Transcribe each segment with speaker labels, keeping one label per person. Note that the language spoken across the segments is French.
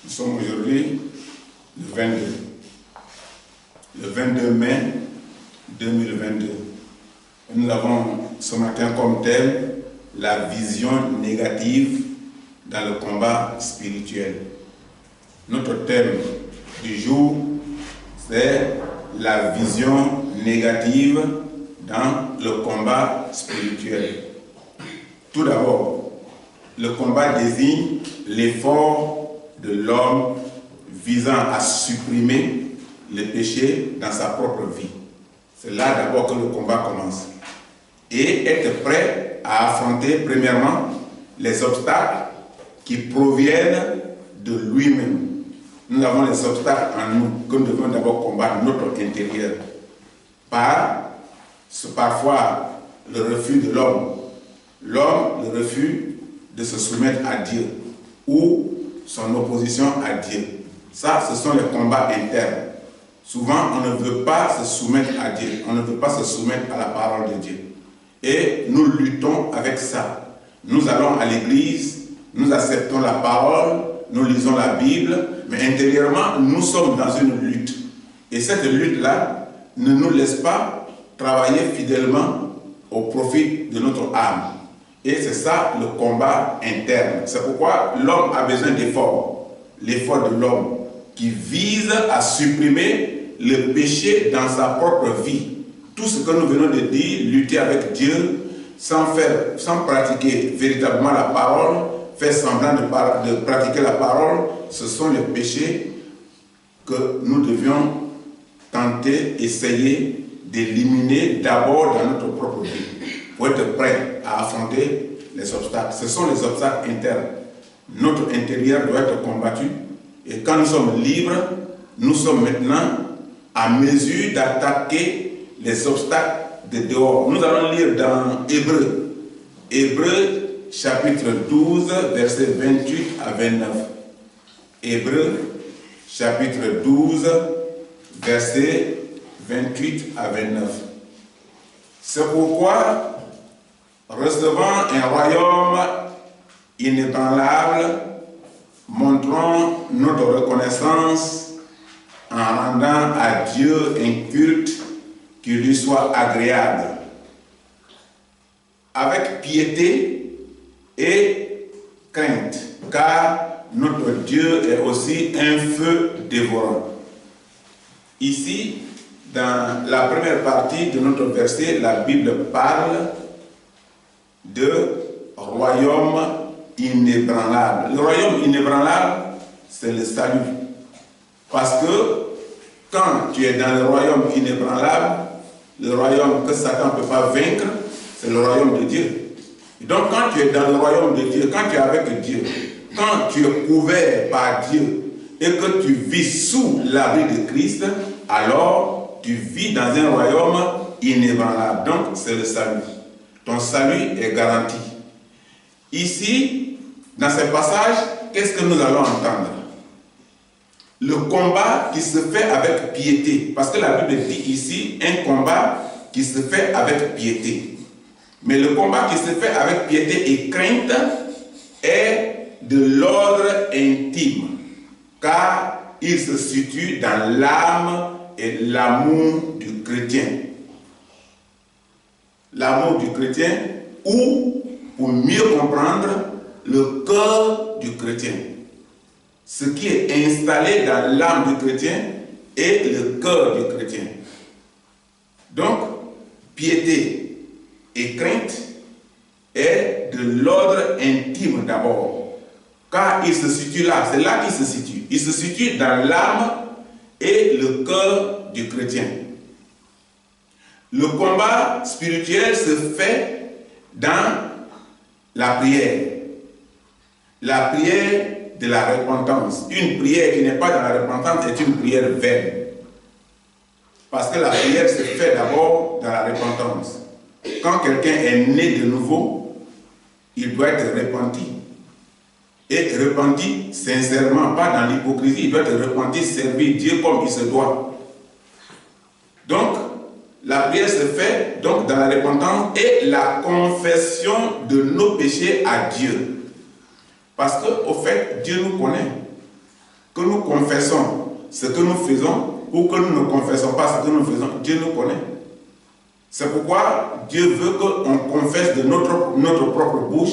Speaker 1: Nous sommes aujourd'hui le 22 mai 2022. Nous avons ce matin comme thème la vision négative dans le combat spirituel. Notre thème du jour, c'est la vision négative dans le combat spirituel. Tout d'abord, le combat désigne l'effort de l'homme visant à supprimer le péché dans sa propre vie. C'est là d'abord que le combat commence. Et être prêt à affronter premièrement les obstacles qui proviennent de lui-même. Nous avons les obstacles en nous que nous devons d'abord combattre notre intérieur. Parfois le refus de l'homme. L'homme, le refus de se soumettre à Dieu ou son opposition à Dieu. Ça, ce sont les combats internes. Souvent, on ne veut pas se soumettre à Dieu. On ne veut pas se soumettre à la parole de Dieu. Et nous luttons avec ça. Nous allons à l'église, nous acceptons la parole, nous lisons la Bible, mais intérieurement, nous sommes dans une lutte. Et cette lutte-là ne nous laisse pas travailler fidèlement au profit de notre âme. Et c'est ça le combat interne. C'est pourquoi l'homme a besoin d'efforts. L'effort de l'homme qui vise à supprimer le péché dans sa propre vie. Tout ce que nous venons de dire, lutter avec Dieu, sans pratiquer véritablement la parole, faire semblant de pratiquer la parole, ce sont les péchés que nous devions tenter, essayer d'éliminer d'abord dans notre propre vie. Pour être prêt à affronter les obstacles. Ce sont les obstacles internes. Notre intérieur doit être combattu. Et quand nous sommes libres, nous sommes maintenant à mesure d'attaquer les obstacles de dehors. Nous allons lire dans Hébreux. Hébreux chapitre 12, versets 28 à 29. Hébreux chapitre 12, versets 28 à 29. C'est pourquoi recevant un royaume inébranlable, montrons notre reconnaissance en rendant à Dieu un culte qui lui soit agréable, avec piété et crainte, car notre Dieu est aussi un feu dévorant. Ici, dans la première partie de notre verset, la Bible parle de royaume inébranlable. Le royaume inébranlable, c'est le salut. Parce que quand tu es dans le royaume inébranlable, le royaume que Satan ne peut pas vaincre, c'est le royaume de Dieu. Et donc quand tu es dans le royaume de Dieu, quand tu es avec Dieu, quand tu es couvert par Dieu et que tu vis sous l'abri de Christ, alors tu vis dans un royaume inébranlable. Donc c'est le salut. Ton salut est garanti. Ici, dans ce passage, qu'est-ce que nous allons entendre? Le combat qui se fait avec piété. Parce que la Bible dit ici, un combat qui se fait avec piété. Mais le combat qui se fait avec piété et crainte est de l'ordre intime. Car il se situe dans l'âme et l'amour du chrétien. L'amour du chrétien, ou, pour mieux comprendre, le cœur du chrétien. Ce qui est installé dans l'âme du chrétien est le cœur du chrétien. Donc, piété et crainte est de l'ordre intime d'abord. Car il se situe là, c'est là qu'il se situe. Il se situe dans l'âme et le cœur du chrétien. Le combat spirituel se fait dans la prière. La prière de la repentance. Une prière qui n'est pas dans la repentance est une prière vaine. Parce que la prière se fait d'abord dans la repentance. Quand quelqu'un est né de nouveau, il doit être repenti. Et repenti sincèrement, pas dans l'hypocrisie. Il doit être repenti, servir Dieu comme il se doit. Donc, la prière se fait donc dans la repentance et la confession de nos péchés à Dieu. Parce qu'au fait, Dieu nous connaît. que nous confessons ce que nous faisons ou que nous ne confessons pas ce que nous faisons, Dieu nous connaît. C'est pourquoi Dieu veut qu'on confesse de notre propre bouche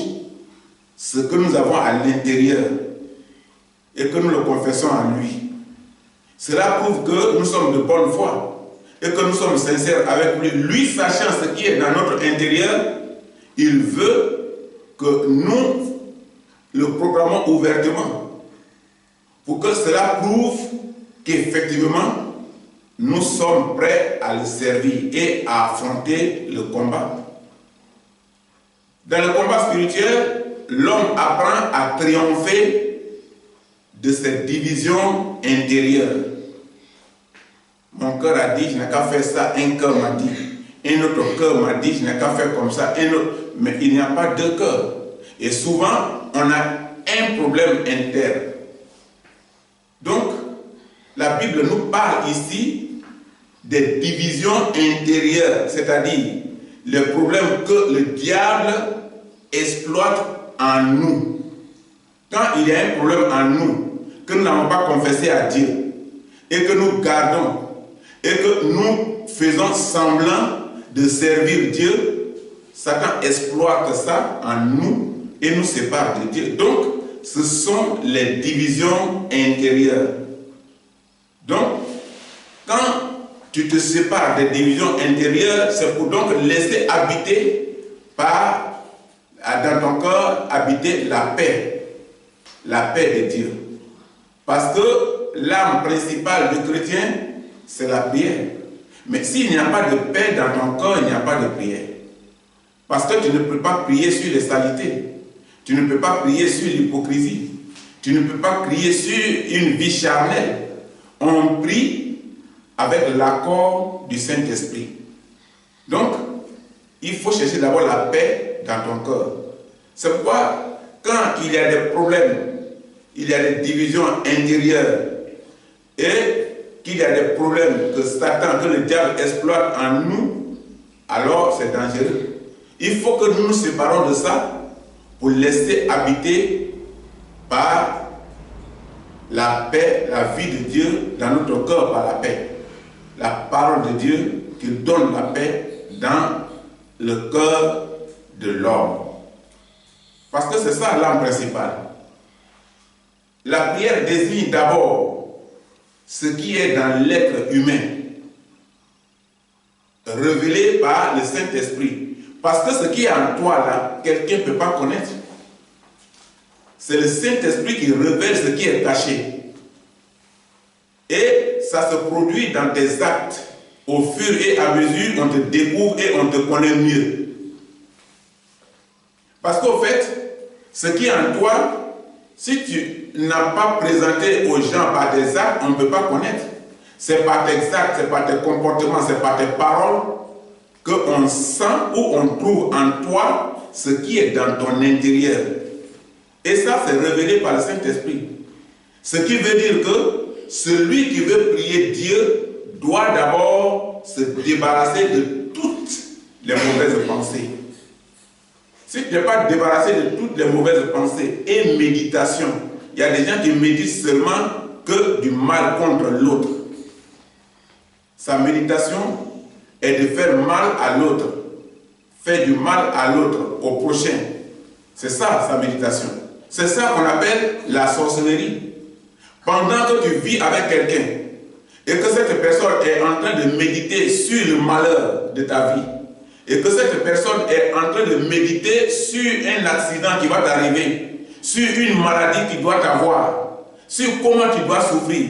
Speaker 1: ce que nous avons à l'intérieur et que nous le confessons à lui. Cela prouve que nous sommes de bonne foi et que nous sommes sincères avec lui. Lui, sachant ce qui est dans notre intérieur, il veut que nous le proclamons ouvertement pour que cela prouve qu'effectivement, nous sommes prêts à le servir et à affronter le combat. Dans le combat spirituel, l'homme apprend à triompher de cette division intérieure. Mon cœur a dit, je n'ai qu'à faire ça, un cœur m'a dit. Un autre cœur m'a dit, je n'ai qu'à faire comme ça, un autre. Mais il n'y a pas deux cœurs. Et souvent, on a un problème interne. Donc, la Bible nous parle ici des divisions intérieures, c'est-à-dire les problèmes que le diable exploite en nous. Quand il y a un problème en nous, que nous n'avons pas confessé à Dieu, et que nous gardons, et que nous faisons semblant de servir Dieu, Satan exploite ça en nous et nous sépare de Dieu. Donc, ce sont les divisions intérieures. Donc, quand tu te sépares des divisions intérieures, c'est pour donc laisser habiter dans ton corps, habiter la paix de Dieu. Parce que l'âme principale du chrétien, c'est la prière. Mais s'il n'y a pas de paix dans ton corps, il n'y a pas de prière. Parce que tu ne peux pas prier sur les saletés. Tu ne peux pas prier sur l'hypocrisie. Tu ne peux pas prier sur une vie charnelle. On prie avec l'accord du Saint-Esprit. Donc, il faut chercher d'abord la paix dans ton cœur. C'est pourquoi, quand il y a des problèmes, il y a des divisions intérieures et qu'il y a des problèmes que Satan, que le diable exploite en nous, alors c'est dangereux. Il faut que nous nous séparons de ça pour laisser habiter par la paix, la vie de Dieu dans notre cœur par la paix. La parole de Dieu qui donne la paix dans le cœur de l'homme. Parce que c'est ça l'âme principale. La prière désigne d'abord ce qui est dans l'être humain, révélé par le Saint-Esprit. Parce que ce qui est en toi là, quelqu'un ne peut pas connaître. C'est le Saint-Esprit qui révèle ce qui est caché. Et ça se produit dans tes actes. Au fur et à mesure, on te découvre et on te connaît mieux. Parce qu'au fait, ce qui est en toi, si tu n'as pas présenté aux gens par tes actes, on ne peut pas connaître. C'est par tes actes, c'est par tes comportements, c'est par tes paroles qu'on sent ou on trouve en toi ce qui est dans ton intérieur. Et ça, c'est révélé par le Saint-Esprit. Ce qui veut dire que celui qui veut prier Dieu doit d'abord se débarrasser de toutes les mauvaises pensées. Si tu n'es pas débarrassé de toutes les mauvaises pensées et méditation, il y a des gens qui méditent seulement que du mal contre l'autre. Sa méditation est de faire mal à l'autre, faire du mal à l'autre, au prochain. C'est ça sa méditation. C'est ça qu'on appelle la sorcellerie. Pendant que tu vis avec quelqu'un et que cette personne est en train de méditer sur le malheur de ta vie et que cette personne est en train de méditer sur un accident qui va t'arriver, sur une maladie qui doit t'avoir, sur comment tu dois souffrir,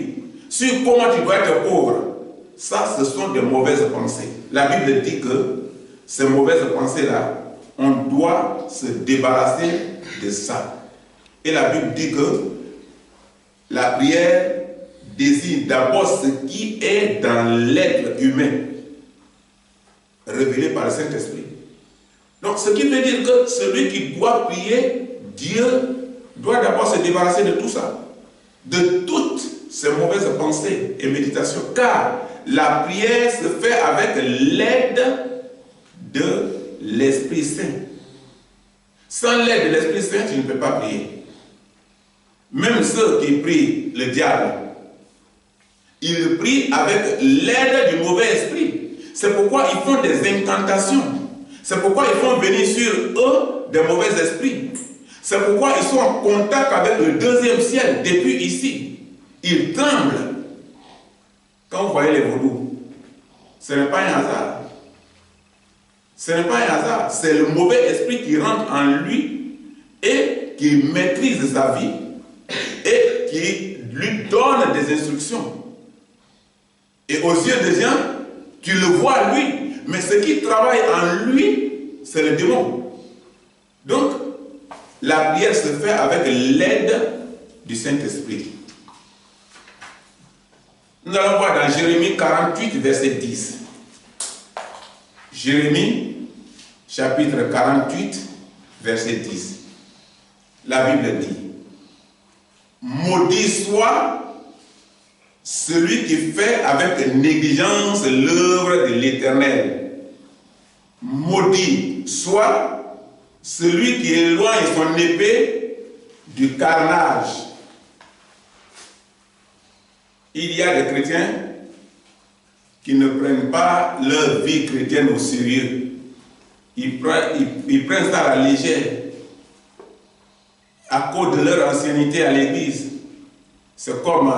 Speaker 1: sur comment tu dois être pauvre, ça, ce sont des mauvaises pensées. La Bible dit que ces mauvaises pensées-là, on doit se débarrasser de ça. Et la Bible dit que la prière désigne d'abord ce qui est dans l'être humain, révélé par le Saint-Esprit. Donc, ce qui veut dire que celui qui doit prier, Dieu doit d'abord se débarrasser de tout ça, de toutes ces mauvaises pensées et méditations, car la prière se fait avec l'aide de l'Esprit Saint. Sans l'aide de l'Esprit Saint, tu ne peux pas prier. Même ceux qui prient le diable, ils prient avec l'aide du mauvais esprit. C'est pourquoi ils font des incantations. C'est pourquoi ils font venir sur eux des mauvais esprits. C'est pourquoi ils sont en contact avec le deuxième ciel depuis ici. Ils tremblent. Quand vous voyez les vaudous, ce n'est pas un hasard. Ce n'est pas un hasard. C'est le mauvais esprit qui rentre en lui et qui maîtrise sa vie et qui lui donne des instructions. Et aux yeux des gens, tu le vois lui, mais ce qui travaille en lui, c'est le démon. Donc, la prière se fait avec l'aide du Saint-Esprit. Nous allons voir dans Jérémie 48, verset 10. Jérémie, chapitre 48, verset 10. La Bible dit: maudit soit celui qui fait avec négligence l'œuvre de l'Éternel. Maudit soit celui qui éloigne son épée du carnage. Il y a des chrétiens qui ne prennent pas leur vie chrétienne au sérieux. Ils prennent ça à la légère à cause de leur ancienneté à l'église. C'est comme,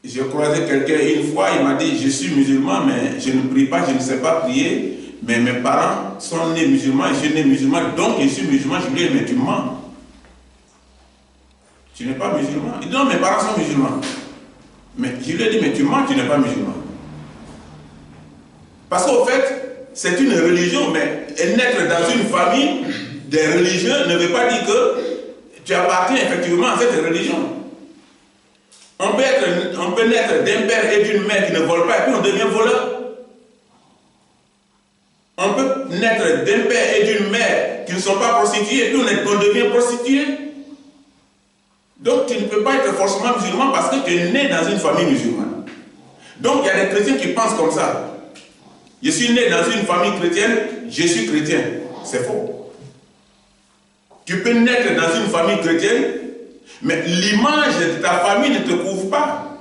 Speaker 1: j'ai croisé quelqu'un une fois, il m'a dit: je suis musulman, mais je ne prie pas, je ne sais pas prier, mais mes parents sont nés musulmans, je suis né musulman, donc je suis musulman. Je lui ai dit: mais tu mens. Tu n'es pas musulman. Il dit: non, mes parents sont musulmans. Mais je lui ai dit: mais tu mens, tu n'es pas musulman. Parce qu'au fait, c'est une religion, mais naître dans une famille des religieux ne veut pas dire que tu appartiens effectivement à cette religion. On peut naître d'un père et d'une mère qui ne volent pas et puis on devient voleur. On peut naître d'un père et d'une mère qui ne sont pas prostitués et puis on devient prostitué. Donc tu ne peux pas être forcément musulman parce que tu es né dans une famille musulmane. Donc il y a des chrétiens qui pensent comme ça. Je suis né dans une famille chrétienne, je suis chrétien. C'est faux. Tu peux naître dans une famille chrétienne, mais l'image de ta famille ne te couvre pas.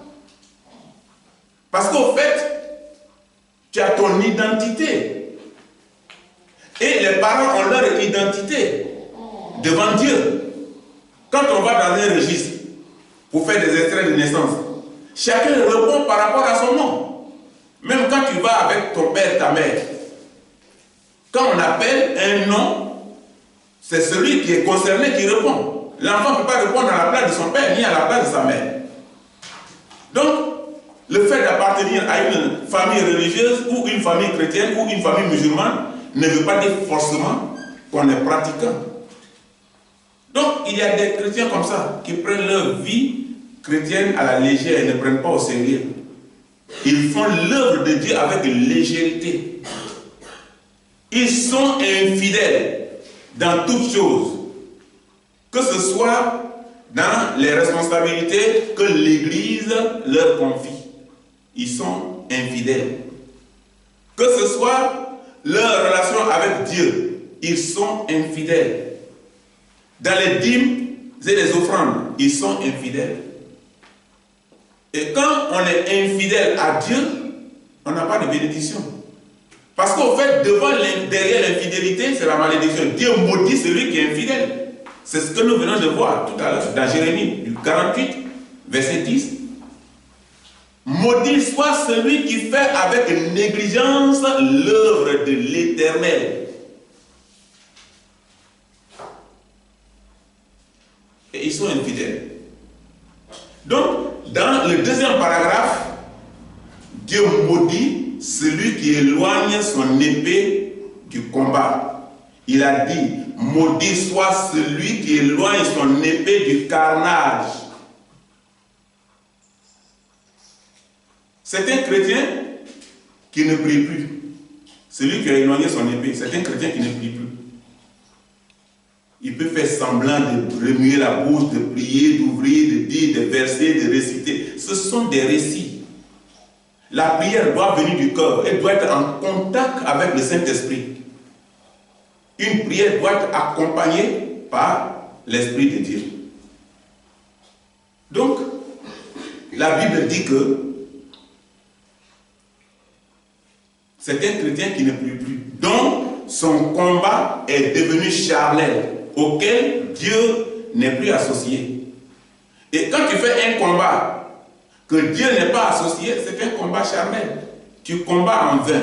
Speaker 1: Parce qu'au fait, tu as ton identité. Et les parents ont leur identité devant Dieu. Quand on va dans un registre pour faire des extraits de naissance, chacun répond par rapport à son nom. Même quand tu vas avec ton père, ta mère, quand on appelle un nom, c'est celui qui est concerné qui répond. L'enfant ne peut pas répondre à la place de son père ni à la place de sa mère. Donc, le fait d'appartenir à une famille religieuse ou une famille chrétienne ou une famille musulmane ne veut pas dire forcément qu'on est pratiquant. Donc, il y a des chrétiens comme ça qui prennent leur vie chrétienne à la légère et ne prennent pas au sérieux. Ils font l'œuvre de Dieu avec légèreté. Ils sont infidèles dans toutes choses, que ce soit dans les responsabilités que l'Église leur confie. Ils sont infidèles. Que ce soit leur relation avec Dieu, ils sont infidèles. Dans les dîmes et les offrandes, ils sont infidèles. Et quand on est infidèle à Dieu, on n'a pas de bénédiction. Parce qu'au fait, derrière l'infidélité, c'est la malédiction. Dieu maudit celui qui est infidèle. C'est ce que nous venons de voir tout à l'heure dans Jérémie 48, verset 10. Maudit soit celui qui fait avec négligence l'œuvre de l'Éternel. Et ils sont infidèles. Donc, dans le deuxième paragraphe, Dieu maudit celui qui éloigne son épée du combat. Il a dit: maudit soit celui qui éloigne son épée du carnage. C'est un chrétien qui ne prie plus. Celui qui a éloigné son épée, c'est un chrétien qui ne prie plus. Il peut faire semblant de remuer la bouche, de prier, d'ouvrir, de dire des versets, de réciter. Ce sont des récits. La prière doit venir du cœur. Elle doit être en contact avec le Saint-Esprit. Une prière doit être accompagnée par l'Esprit de Dieu. la Bible dit que c'est un chrétien qui ne prie plus. Donc, son combat est devenu charnel, auquel Dieu n'est plus associé. Et quand tu fais un combat que Dieu n'est pas associé, c'est un combat charnel. Tu combats en vain.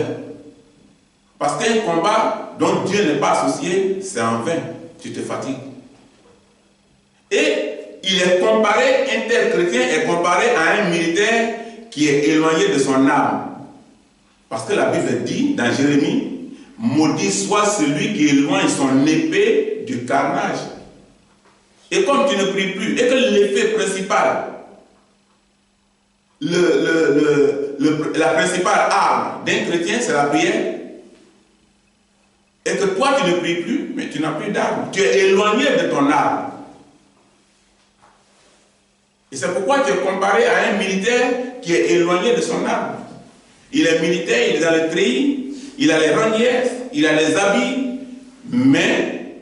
Speaker 1: Parce qu'un combat dont Dieu n'est pas associé, c'est en vain. Tu te fatigues. Et il est comparé, un tel chrétien est comparé à un militaire qui est éloigné de son arme. Parce que la Bible dit dans Jérémie, maudit soit celui qui éloigne son épée du carnage. Et comme tu ne pries plus, et que l'effet principal, la principale arme d'un chrétien, c'est la prière, et que toi tu ne pries plus, mais tu n'as plus d'arme. Tu es éloigné de ton arme. Et c'est pourquoi tu es comparé à un militaire qui est éloigné de son arme. Il est militaire, il est dans le treillis, il a les ranières, il a les habits, mais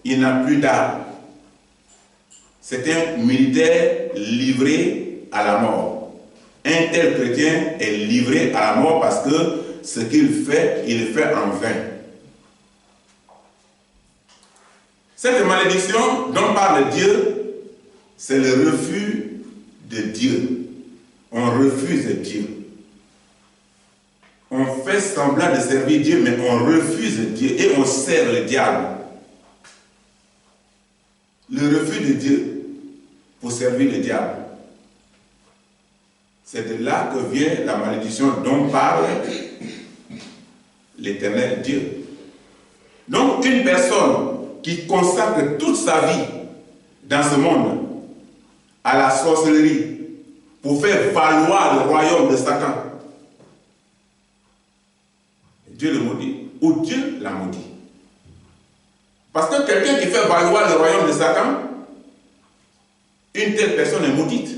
Speaker 1: il n'a plus d'arme. C'est un militaire livré à la mort. Un tel chrétien est livré à la mort parce que ce qu'il fait, il le fait en vain. Cette malédiction dont parle Dieu, c'est le refus de Dieu. On refuse Dieu. On fait semblant de servir Dieu, mais on refuse Dieu et on sert le diable. Le refus de Dieu pour servir le diable. C'est de là que vient la malédiction dont parle l'Éternel Dieu. Donc une personne qui consacre toute sa vie dans ce monde à la sorcellerie pour faire valoir le royaume de Satan, Dieu le maudit ou Dieu l'a maudit. Parce que quelqu'un qui fait valoir le royaume de Satan, une telle personne est maudite.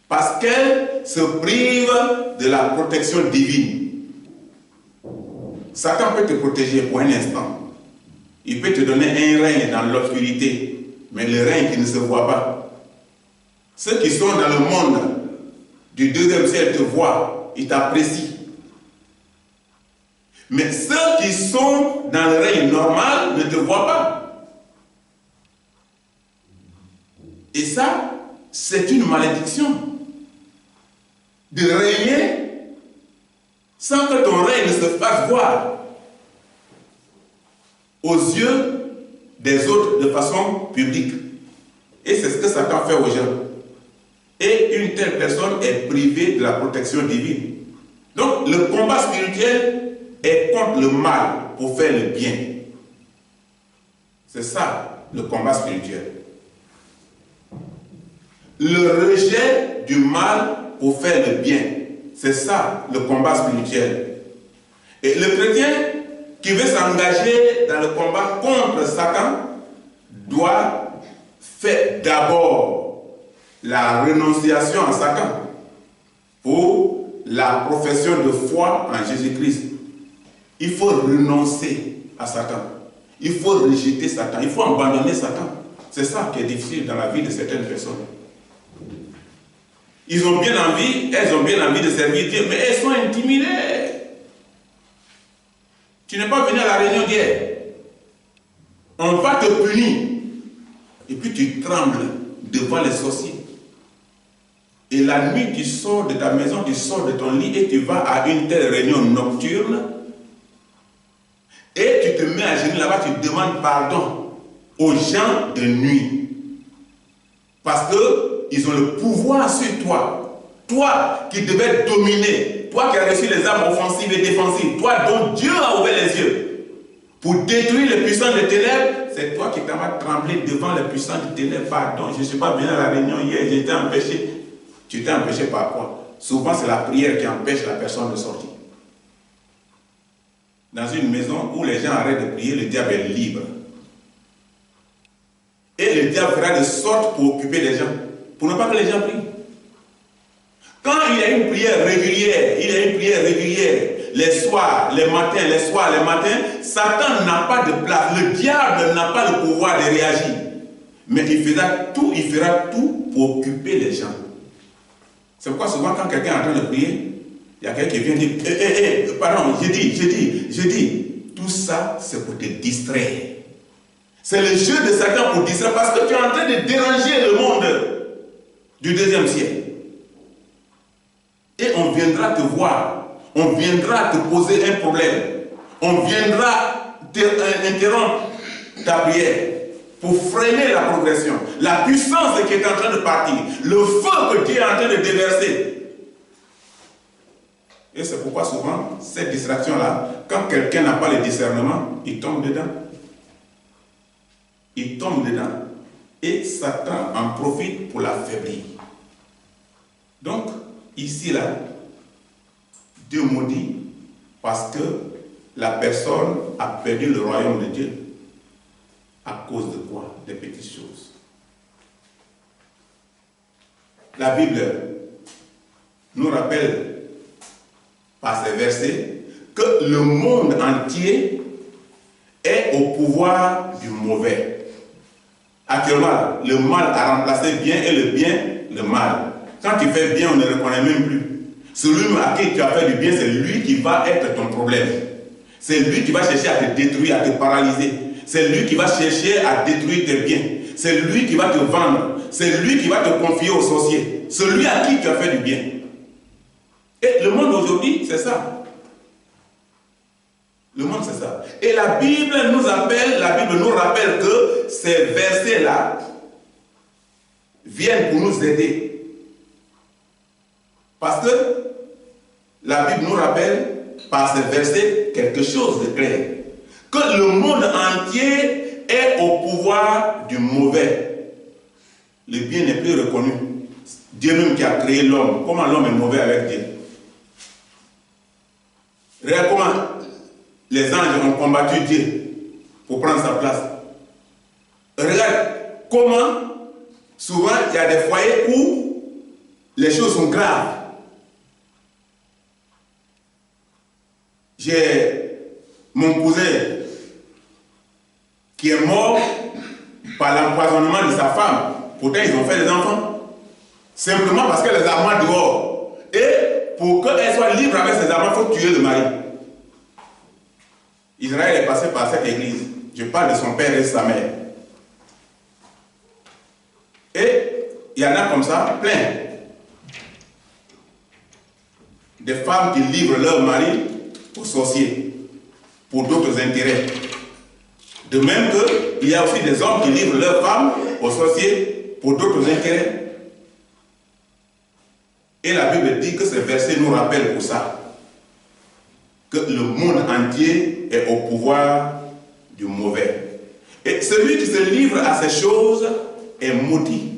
Speaker 1: Parce qu'elle se prive de la protection divine. Satan peut te protéger pour un instant. Il peut te donner un règne dans l'obscurité, mais le règne qui ne se voit pas. Ceux qui sont dans le monde du deuxième ciel te voient, ils t'apprécient. Mais ceux qui sont dans le règne normal ne te voient pas. Et ça, c'est une malédiction. De régner sans que ton règne ne se fasse voir aux yeux des autres de façon publique. Et c'est ce que Satan fait aux gens. Et une telle personne est privée de la protection divine. Donc le combat spirituel est contre le mal pour faire le bien. C'est ça le combat spirituel. Le rejet du mal pour faire le bien. C'est ça le combat spirituel. Et le chrétien qui veut s'engager dans le combat contre Satan doit faire d'abord la renonciation à Satan pour la profession de foi en Jésus-Christ. Il faut renoncer à Satan. Il faut rejeter Satan. Il faut abandonner Satan. C'est ça qui est difficile dans la vie de certaines personnes. Ils ont bien envie, elles ont bien envie de servir Dieu, mais elles sont intimidées. Tu n'es pas venu à la réunion d'hier. On va te punir. Et puis tu trembles devant les sorciers. Et la nuit, tu sors de ta maison, tu sors de ton lit et tu vas à une telle réunion nocturne. Et tu te mets à genoux là-bas, tu demandes pardon aux gens de nuit. Parce qu'ils ont le pouvoir sur toi. Toi qui devais dominer, toi qui as reçu les armes offensives et défensives, toi dont Dieu a ouvert les yeux pour détruire les puissants des ténèbres, c'est toi qui t'as tremblé devant les puissants des ténèbres. Pardon, je ne suis pas venu à la réunion hier, j'étais empêché. Tu t'es empêché par quoi? Souvent c'est la prière qui empêche la personne de sortir. Dans une maison où les gens arrêtent de prier, le diable est libre. Et le diable fera de sorte pour occuper les gens, pour ne pas que les gens prient. Quand il y a une prière régulière, les soirs, les matins, Satan n'a pas de place. Le diable n'a pas le pouvoir de réagir. Mais il fera tout pour occuper les gens. C'est pourquoi souvent quand quelqu'un est en train de prier, il y a quelqu'un qui vient dire, pardon, j'ai dit. Tout ça, c'est pour te distraire. C'est le jeu de Satan pour distraire, parce que tu es en train de déranger le monde du deuxième siècle. Et on viendra te voir, on viendra te poser un problème, on viendra interrompre ta prière pour freiner la progression, la puissance qui est en train de partir, le feu que Dieu est en train de déverser. Et c'est pourquoi souvent, cette distraction-là, quand quelqu'un n'a pas le discernement, il tombe dedans. Il tombe dedans. Et Satan en profite pour l'affaiblir. Donc, ici, là, Dieu maudit parce que la personne a perdu le royaume de Dieu. À cause de quoi? Des petites choses. La Bible nous rappelle par ces versets que le monde entier est au pouvoir du mauvais. Actuellement, le mal a remplacé bien et le bien, le mal. Quand tu fais bien, on ne reconnaît même plus. Celui à qui tu as fait du bien, c'est lui qui va être ton problème. C'est lui qui va chercher à te détruire, à te paralyser. C'est lui qui va chercher à détruire tes biens. C'est lui qui va te vendre. C'est lui qui va te confier aux sorciers. Celui à qui tu as fait du bien. Et le monde aujourd'hui, c'est ça. Le monde, c'est ça. Et la Bible nous rappelle que ces versets-là viennent pour nous aider. Parce que la Bible nous rappelle par ces versets quelque chose de clair. Que le monde entier est au pouvoir du mauvais. Le bien n'est plus reconnu. Dieu même qui a créé l'homme. Comment l'homme est mauvais avec Dieu? Regarde comment les anges ont combattu Dieu pour prendre sa place. Regarde comment souvent il y a des foyers où les choses sont graves. J'ai mon cousin qui est mort par l'empoisonnement de sa femme. Pourtant, ils ont fait des enfants. Simplement parce qu'elle les a mis dehors. Et pour qu'elle soit libre avec ses enfants, il faut tuer le mari. Israël est passé par cette église. Je parle de son père et de sa mère. Et il y en a comme ça, plein. Des femmes qui livrent leur mari aux sorciers pour d'autres intérêts. De même qu'il y a aussi des hommes qui livrent leurs femmes aux sorciers pour d'autres intérêts. Et la Bible dit que ces versets nous rappellent pour ça. Que le monde entier est au pouvoir du mauvais. Et celui qui se livre à ces choses est maudit.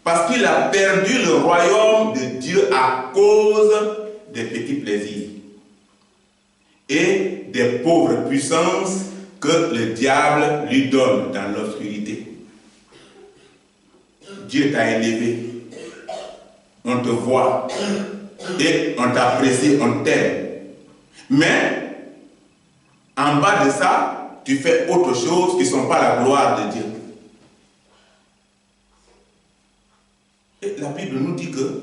Speaker 1: Parce qu'il a perdu le royaume de Dieu à cause des petits plaisirs et des pauvres puissances que le diable lui donne dans l'obscurité. Dieu t'a élevé. On te voit et on t'apprécie, on t'aime. Mais, en bas de ça, tu fais autre chose qui ne sont pas la gloire de Dieu. Et la Bible nous dit que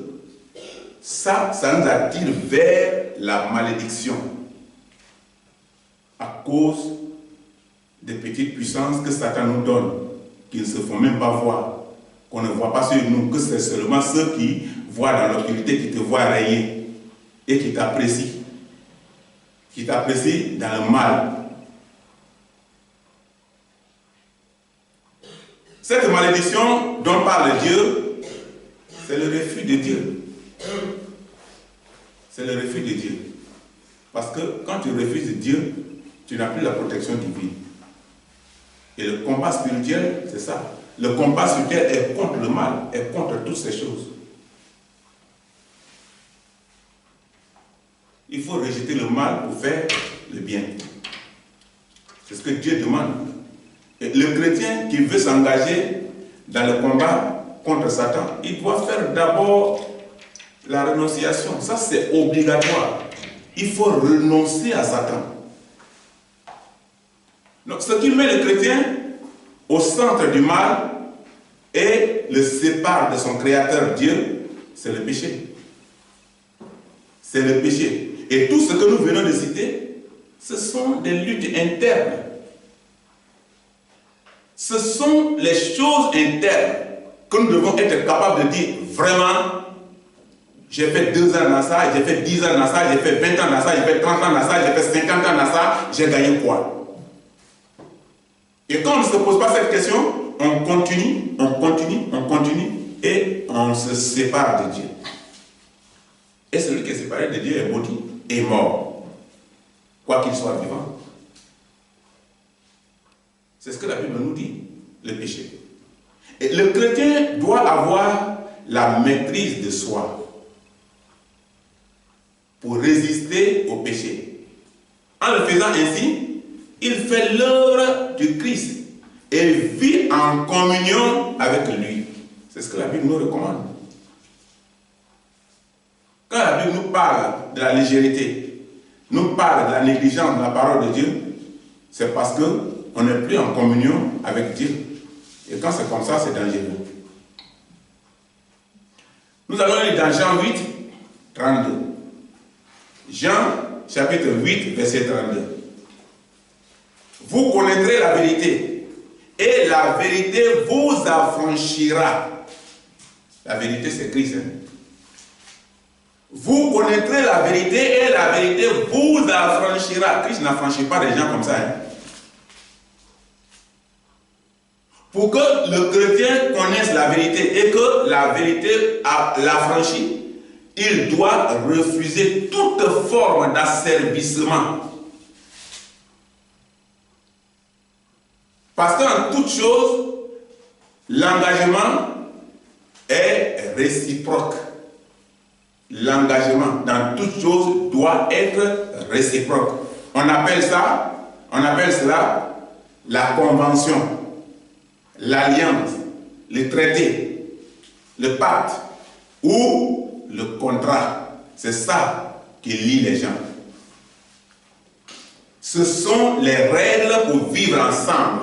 Speaker 1: ça nous attire vers la malédiction. À cause des petites puissances que Satan nous donne, qui ne se font même pas voir, qu'on ne voit pas sur nous, que c'est seulement ceux qui voient dans l'obscurité, qui te voient régner et qui t'apprécient. Qui t'apprécie dans le mal. Cette malédiction dont parle Dieu, c'est le refus de Dieu. C'est le refus de Dieu. Parce que quand tu refuses Dieu, tu n'as plus la protection divine. Et le combat spirituel, c'est ça. Le combat spirituel est contre le mal, est contre toutes ces choses. Il faut rejeter le mal pour faire le bien. C'est ce que Dieu demande. Et le chrétien qui veut s'engager dans le combat contre Satan, il doit faire d'abord la renonciation. Ça, c'est obligatoire. Il faut renoncer à Satan. Donc, ce qui met le chrétien au centre du mal et le sépare de son créateur Dieu, c'est le péché. c'est le péché. Et tout ce que nous venons de citer, ce sont des luttes internes. Ce sont les choses internes que nous devons être capables de dire vraiment, j'ai fait 2 ans dans ça, j'ai fait 10 ans dans ça, j'ai fait 20 ans dans ça, j'ai fait 30 ans dans ça, j'ai fait 50 ans dans ça, j'ai gagné quoi? Et quand on ne se pose pas cette question, on continue, et on se sépare de Dieu. Et celui qui est séparé de Dieu est maudit et mort, quoi qu'il soit vivant. C'est ce que la Bible nous dit, le péché. Et le chrétien doit avoir la maîtrise de soi pour résister au péché. En le faisant ainsi, il fait l'œuvre du Christ et vit en communion avec lui. C'est ce que la Bible nous recommande. Quand la Bible nous parle de la légèreté, nous parle de la négligence de la parole de Dieu, c'est parce qu'on n'est plus en communion avec Dieu. Et quand c'est comme ça, c'est dangereux. Nous allons lire dans Jean 8, 32. Jean, chapitre 8, verset 32. Vous connaîtrez la vérité, et la vérité vous affranchira. La vérité, c'est Christ. Vous connaîtrez la vérité, et la vérité vous affranchira. Christ n'affranchit pas les gens comme ça. Pour que le chrétien connaisse la vérité et que la vérité l'affranchit, il doit refuser toute forme d'asservissement. Parce qu'en toute chose, l'engagement est réciproque. L'engagement dans toute chose doit être réciproque. On appelle cela la convention, l'alliance, le traité, le pacte ou le contrat. C'est ça qui lie les gens. Ce sont les règles pour vivre ensemble.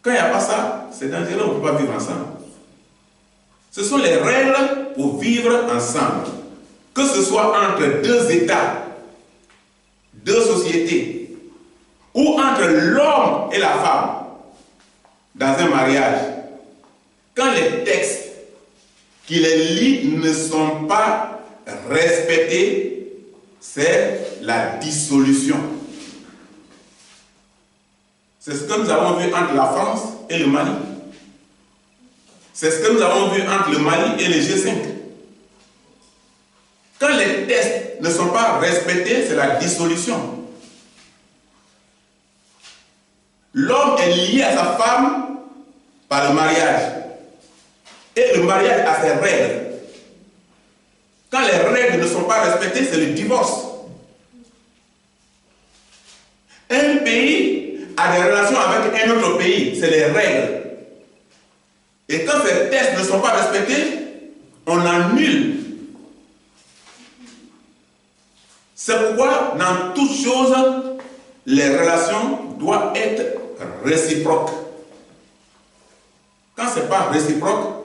Speaker 1: Quand il n'y a pas ça, c'est dangereux, on ne peut pas vivre ensemble. Ce sont les règles pour vivre ensemble. Que ce soit entre 2 États, 2 sociétés, ou entre l'homme et la femme, dans un mariage. Quand les textes qui les lient ne sont pas respectés, c'est la dissolution. C'est ce que nous avons vu entre la France et le Mali. C'est ce que nous avons vu entre le Mali et le G5. Quand les textes ne sont pas respectés, c'est la dissolution. L'homme est lié à sa femme par le mariage. Et le mariage a ses règles. Quand les règles ne sont pas respectées, c'est le divorce. Un pays a des relations avec un autre pays, c'est les règles. Et quand ces textes ne sont pas respectés, on annule. C'est pourquoi, dans toute chose, les relations doivent être réciproques. Quand ce n'est pas réciproque,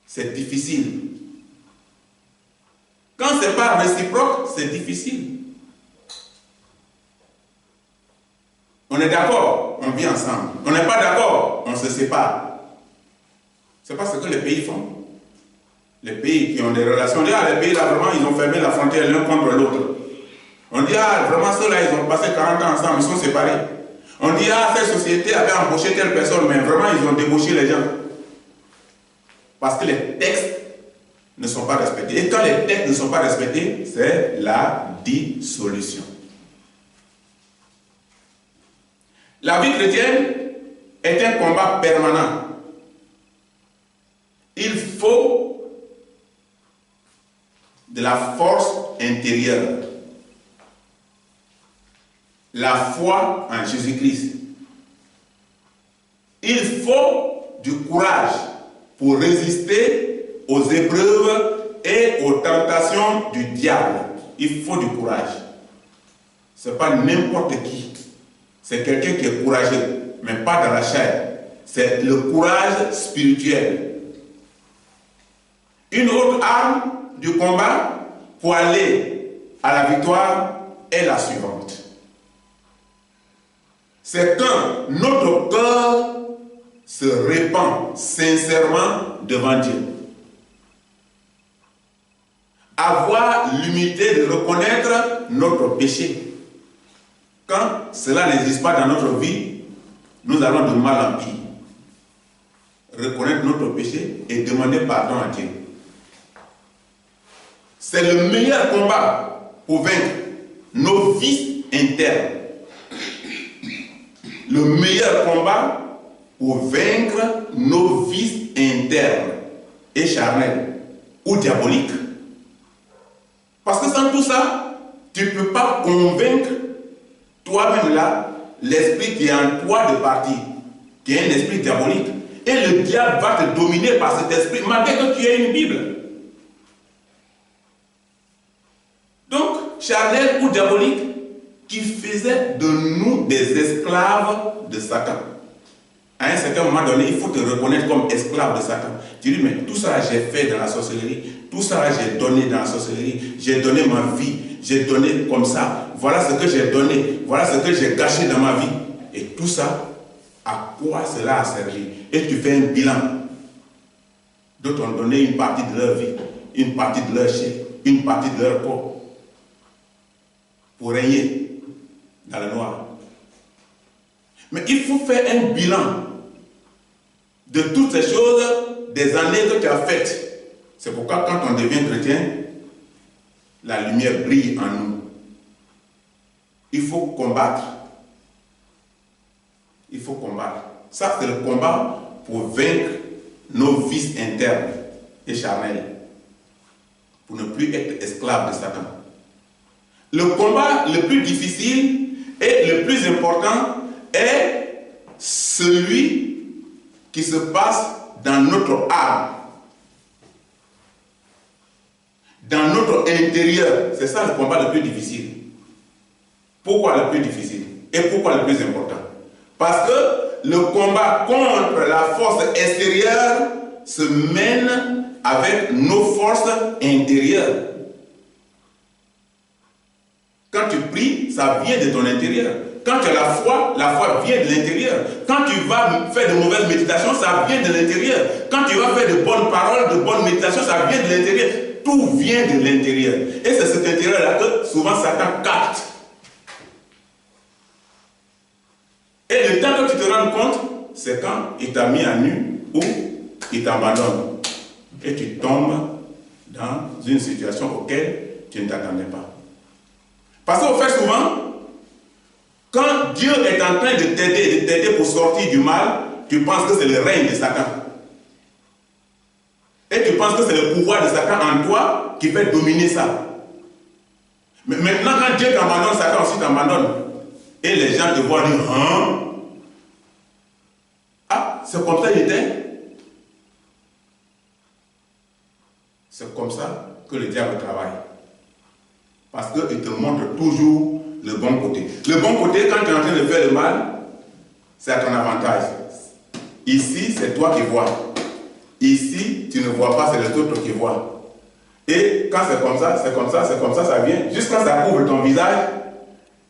Speaker 1: c'est difficile. Quand ce n'est pas réciproque, c'est difficile. On est d'accord, on vit ensemble. On n'est pas d'accord, on se sépare. C'est pas ce que les pays font. Les pays qui ont des relations, les pays là vraiment, ils ont fermé la frontière l'un contre l'autre. On dit, vraiment ceux-là, ils ont passé 40 ans ensemble, ils sont séparés. On dit, cette société avait embauché telle personne, mais vraiment, ils ont débauché les gens. Parce que les textes ne sont pas respectés. Et quand les textes ne sont pas respectés, c'est la dissolution. La vie chrétienne est un combat permanent. Il faut de la force intérieure. La foi en Jésus-Christ. Il faut du courage pour résister aux épreuves et aux tentations du diable. Il faut du courage. Ce n'est pas n'importe qui. C'est quelqu'un qui est courageux, mais pas dans la chair. C'est le courage spirituel. Une autre arme, du combat pour aller à la victoire est la suivante. C'est quand notre cœur se répand sincèrement devant Dieu. Avoir l'humilité de reconnaître notre péché. Quand cela n'existe pas dans notre vie, nous allons de mal en pire. Reconnaître notre péché et demander pardon à Dieu. C'est le meilleur combat pour vaincre nos vices internes. Le meilleur combat pour vaincre nos vices internes et charnels ou diaboliques. Parce que sans tout ça, tu ne peux pas convaincre toi-même là l'esprit qui est en toi de partir, qui est un esprit diabolique. Et le diable va te dominer par cet esprit, malgré que tu aies une Bible. Donc, charnel ou diabolique, qui faisait de nous des esclaves de Satan. À un certain moment donné, il faut te reconnaître comme esclave de Satan. Tu dis, mais tout ça j'ai fait dans la sorcellerie, tout ça j'ai donné dans la sorcellerie, j'ai donné ma vie, j'ai donné comme ça, voilà ce que j'ai donné, voilà ce que j'ai gâché dans ma vie. Et tout ça, à quoi cela a servi? Et tu fais un bilan. D'autres ont donné une partie de leur vie, une partie de leur chair, une partie de leur corps, pour régner dans le noir. Mais il faut faire un bilan de toutes ces choses, des années que tu as faites. C'est pourquoi quand on devient chrétien, la lumière brille en nous. Il faut combattre. Il faut combattre. Ça, c'est le combat pour vaincre nos vices internes et charnels. Pour ne plus être esclave de Satan. Le combat le plus difficile et le plus important est celui qui se passe dans notre âme, dans notre intérieur. C'est ça le combat le plus difficile. Pourquoi le plus difficile? Et pourquoi le plus important? Parce que le combat contre la force extérieure se mène avec nos forces intérieures. Quand tu pries, ça vient de ton intérieur. Quand tu as la foi vient de l'intérieur. Quand tu vas faire de mauvaises méditations, ça vient de l'intérieur. Quand tu vas faire de bonnes paroles, de bonnes méditations, ça vient de l'intérieur. Tout vient de l'intérieur. Et c'est cet intérieur-là que souvent Satan capte. Et le temps que tu te rends compte, c'est quand il t'a mis à nu ou il t'abandonne. Et tu tombes dans une situation auquel tu ne t'attendais pas. Parce qu'au fait souvent, quand Dieu est en train de t'aider pour sortir du mal, tu penses que c'est le règne de Satan. Et tu penses que c'est le pouvoir de Satan en toi qui fait dominer ça. Mais maintenant, quand Dieu t'abandonne, Satan aussi t'abandonne. Et les gens te voient dire, hein? Ah, c'est comme ça qu'il était. C'est comme ça que le diable travaille. Parce qu'il te montre toujours le bon côté. Le bon côté, quand tu es en train de faire le mal, c'est à ton avantage. Ici, c'est toi qui vois. Ici, tu ne vois pas, c'est les autres qui voient. Et quand c'est comme ça, c'est comme ça, c'est comme ça vient. Jusqu'à ça couvre ton visage.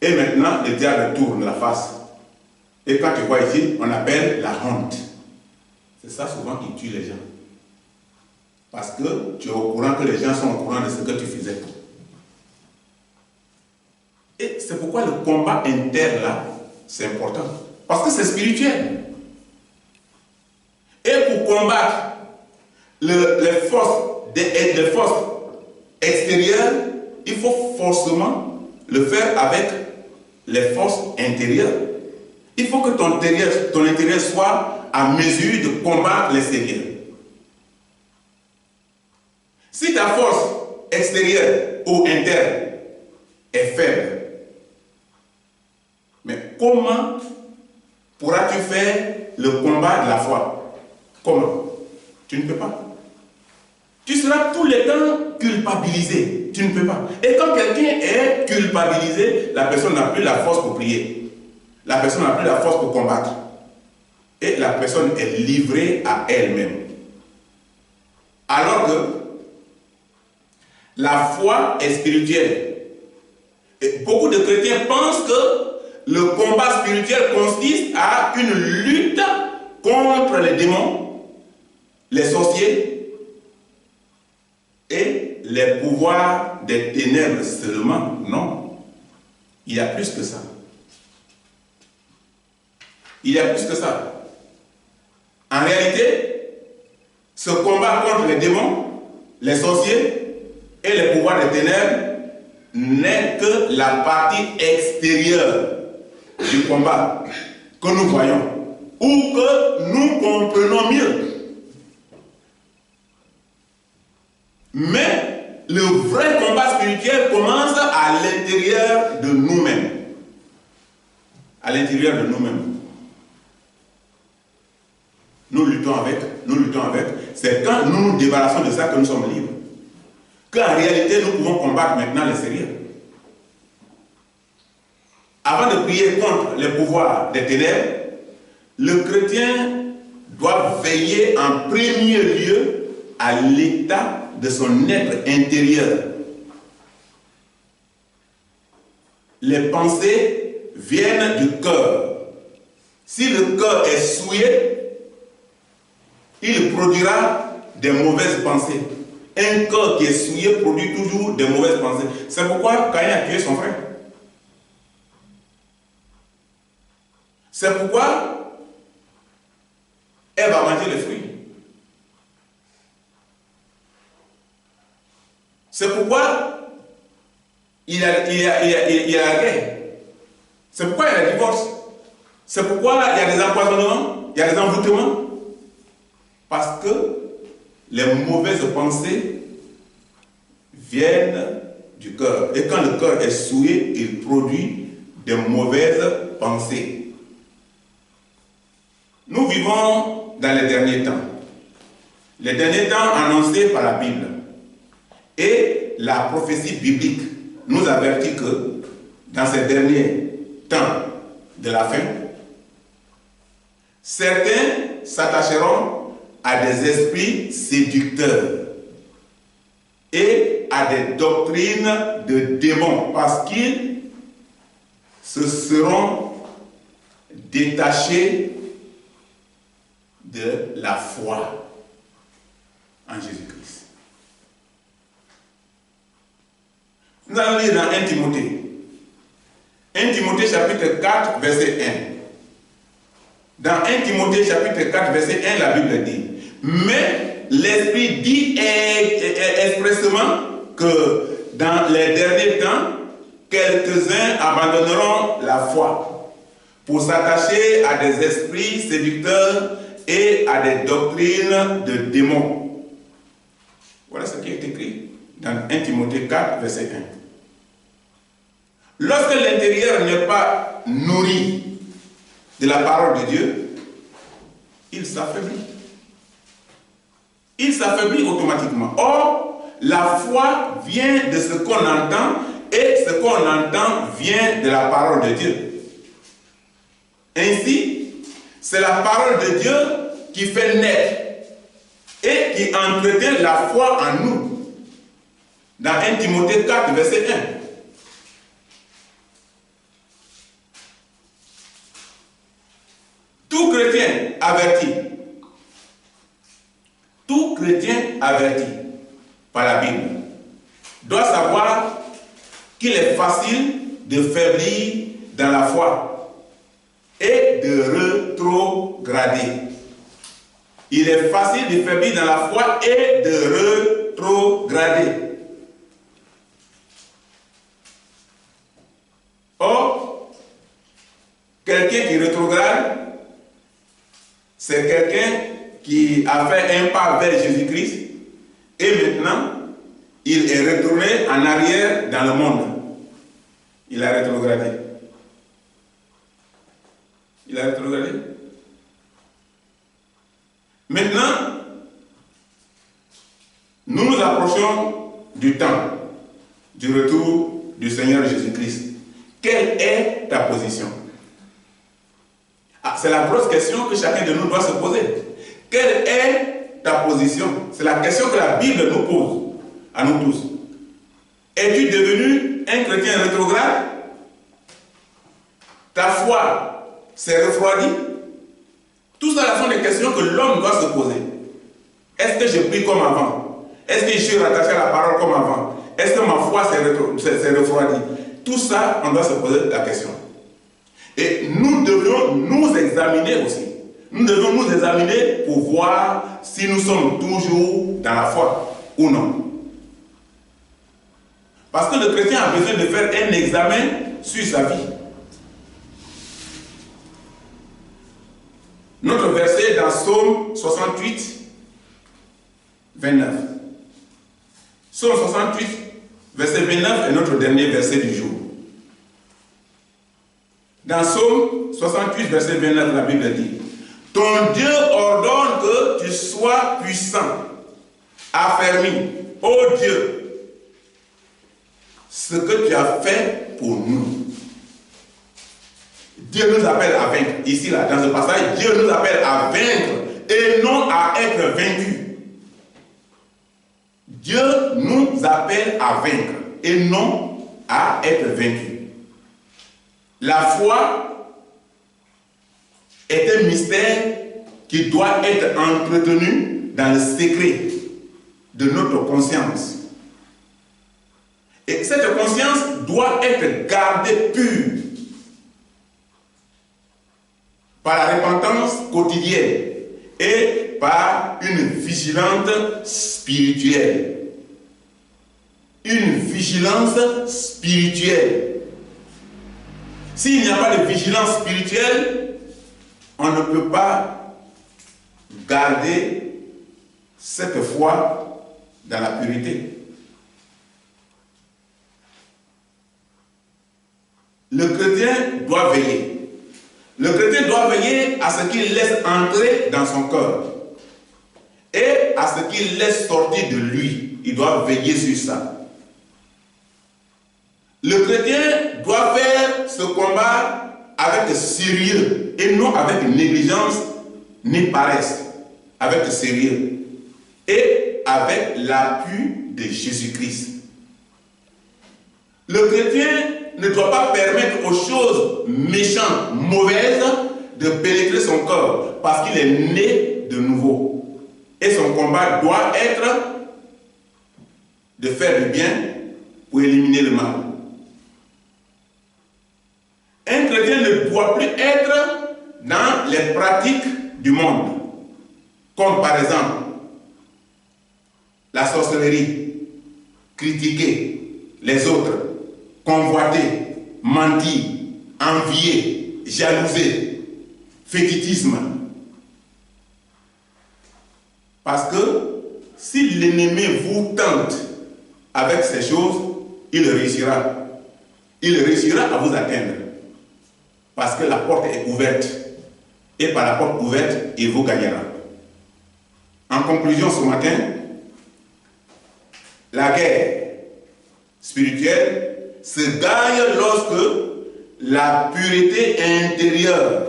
Speaker 1: Et maintenant, le diable tourne la face. Et quand tu vois ici, on appelle la honte. C'est ça souvent qui tue les gens. Parce que tu es au courant que les gens sont au courant de ce que tu faisais. Et c'est pourquoi le combat interne là, c'est important. Parce que c'est spirituel. Et pour combattre les forces extérieures, il faut forcément le faire avec les forces intérieures. Il faut que ton intérieur soit à mesure de combattre l'extérieur. Si ta force extérieure ou interne est faible, mais comment pourras-tu faire le combat de la foi? Comment? Tu ne peux pas. Tu seras tout le temps culpabilisé. Tu ne peux pas. Et quand quelqu'un est culpabilisé, la personne n'a plus la force pour prier. La personne n'a plus la force pour combattre. Et la personne est livrée à elle-même. Alors que la foi est spirituelle. Et beaucoup de chrétiens pensent que le combat spirituel consiste à une lutte contre les démons, les sorciers et les pouvoirs des ténèbres seulement. Non, il y a plus que ça. Il y a plus que ça. En réalité, ce combat contre les démons, les sorciers et les pouvoirs des ténèbres n'est que la partie extérieure du combat que nous voyons ou que nous comprenons mieux. Mais le vrai combat spirituel commence à l'intérieur de nous-mêmes. À l'intérieur de nous-mêmes. Nous luttons avec. C'est quand nous nous débarrassons de ça que nous sommes libres. Qu'en réalité, nous pouvons combattre maintenant les sérieux. Avant de prier contre les pouvoirs des ténèbres, le chrétien doit veiller en premier lieu à l'état de son être intérieur. Les pensées viennent du cœur. Si le cœur est souillé, il produira des mauvaises pensées. Un cœur qui est souillé produit toujours des mauvaises pensées. C'est pourquoi Caïn a tué son frère. C'est pourquoi Ève a mangé les fruits. C'est pourquoi il y a la guerre. C'est pourquoi il y a le divorce. C'est pourquoi il y a des empoisonnements, il y a des envoûtements. Parce que les mauvaises pensées viennent du cœur. Et quand le cœur est souillé, il produit des mauvaises pensées. Nous vivons dans les derniers temps. Les derniers temps annoncés par la Bible. Et la prophétie biblique nous avertit que dans ces derniers temps de la fin, certains s'attacheront à des esprits séducteurs et à des doctrines de démons parce qu'ils se seront détachés de la foi en Jésus-Christ. Nous allons lire dans 1 Timothée. 1 Timothée chapitre 4 verset 1. Dans 1 Timothée chapitre 4 verset 1, la Bible dit: mais l'Esprit dit expressément que dans les derniers temps, quelques-uns abandonneront la foi pour s'attacher à des esprits séducteurs et à des doctrines de démons. Voilà ce qui est écrit dans 1 Timothée 4 verset 1. Lorsque l'intérieur n'est pas nourri de la parole de Dieu, il s'affaiblit. Il s'affaiblit automatiquement. Or, la foi vient de ce qu'on entend et ce qu'on entend vient de la parole de Dieu. Ainsi, c'est la parole de Dieu qui fait naître et qui entretient la foi en nous. Dans 1 Timothée 4, verset 1. Tout chrétien averti par la Bible doit savoir qu'il est facile de faiblir dans la foi et de rétrograder. Il est facile de faiblir dans la foi et de rétrograder. Or, quelqu'un qui rétrograde, c'est quelqu'un qui a fait un pas vers Jésus-Christ et maintenant il est retourné en arrière dans le monde. Il a rétrogradé. Il a rétrogradé. Maintenant, nous nous approchons du temps du retour du Seigneur Jésus-Christ. Quelle est ta position? C'est la grosse question que chacun de nous doit se poser. Quelle est ta position? C'est la question que la Bible nous pose, à nous tous. Es-tu devenu un chrétien rétrograde? Ta foi s'est refroidie? Tout ça sont des questions que l'homme doit se poser. Est-ce que je prie comme avant? Est-ce que je suis rattaché à la parole comme avant? Est-ce que ma foi s'est refroidie? Tout ça, on doit se poser la question. Et nous devions nous examiner aussi. Nous devons nous examiner pour voir si nous sommes toujours dans la foi ou non. Parce que le chrétien a besoin de faire un examen sur sa vie. Notre verset dans Psaume 68, 29. Psaume 68, verset 29 est notre dernier verset du jour. Dans Psaume 68, verset 29, la Bible dit: ton Dieu ordonne que tu sois puissant, affermi. Ô Dieu, ce que tu as fait pour nous. Dieu nous appelle à vaincre. Ici, là, dans ce passage, Dieu nous appelle à vaincre et non à être vaincus. Dieu nous appelle à vaincre et non à être vaincus. La foi est un mystère qui doit être entretenu dans le secret de notre conscience. Et cette conscience doit être gardée pure par la repentance quotidienne et par une vigilance spirituelle. Une vigilance spirituelle. S'il n'y a pas de vigilance spirituelle, on ne peut pas garder cette foi dans la pureté. Le chrétien doit veiller. Le chrétien doit veiller à ce qu'il laisse entrer dans son cœur et à ce qu'il laisse sortir de lui. Il doit veiller sur ça. Le chrétien doit faire ce combat avec sérieux et non avec négligence ni paresse. Avec sérieux et avec l'appui de Jésus-Christ. Le chrétien ne doit pas permettre aux choses méchantes, mauvaises, de pénétrer son corps parce qu'il est né de nouveau. Et son combat doit être de faire du bien pour éliminer le mal. Un chrétien ne doit plus être dans les pratiques du monde, comme par exemple la sorcellerie, critiquer les autres, convoiter, mentir, envier, jalouser, fétichisme. Parce que si l'ennemi vous tente avec ces choses, il réussira. Il réussira à vous atteindre. Parce que la porte est ouverte. Et par la porte ouverte, il vous gagnera. En conclusion ce matin, la guerre spirituelle se gagne lorsque la pureté intérieure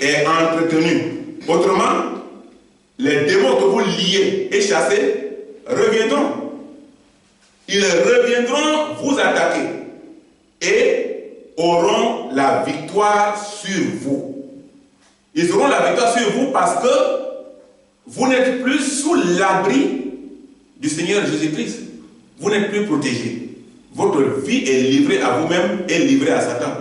Speaker 1: est entretenue. Autrement, les démons que vous liez et chassez reviendront. Ils reviendront vous attaquer et auront la victoire sur vous. Ils auront la victoire sur vous parce que vous n'êtes plus sous l'abri du Seigneur Jésus-Christ. Vous n'êtes plus protégé. Votre vie est livrée à vous-même et livrée à Satan.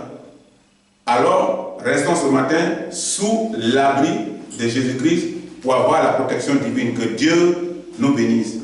Speaker 1: Alors, restons ce matin sous l'abri de Jésus-Christ pour avoir la protection divine. Que Dieu nous bénisse.